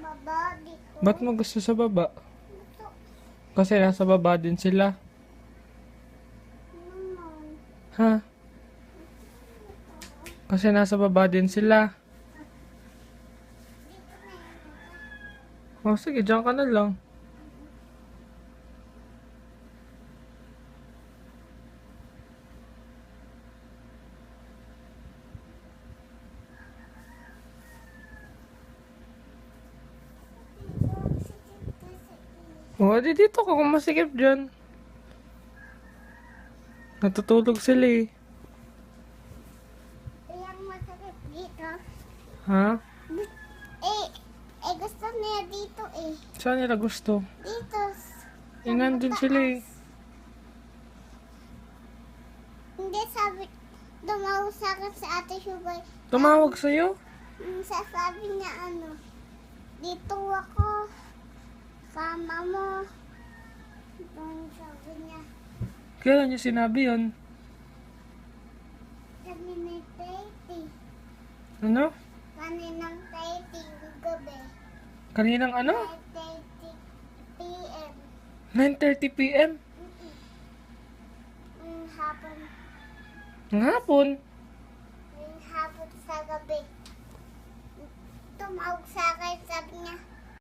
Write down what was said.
baba dito. Ba't mo gusto sa baba? Ito Kasi nasa baba din sila. naman. Ha? Kasi nasa baba din sila. Dito na yun. Oh, sige, dyan ka na lang. Oh, di dito ka kung masikip dyan. Natutulog sila eh. Yang masakit dito. Ha? Gusto niya dito eh. Saan nila gusto? Dito. Ingan din sila eh. Hindi sabi, dumawag sa akin sa Ate Shubay. Tumawag sa'yo? Sasabi niya ano, dito ako, kama mo. Sabi niya, Kailan niya sinabi yun? kaninang 30. Ano? Kaninang 30 gabi. Kaninang ano? 5:30 p.m. 9:30 p.m. Hapon. Ng hapon. Hapon sa gabi. Tumawag sa akin, sabi niya,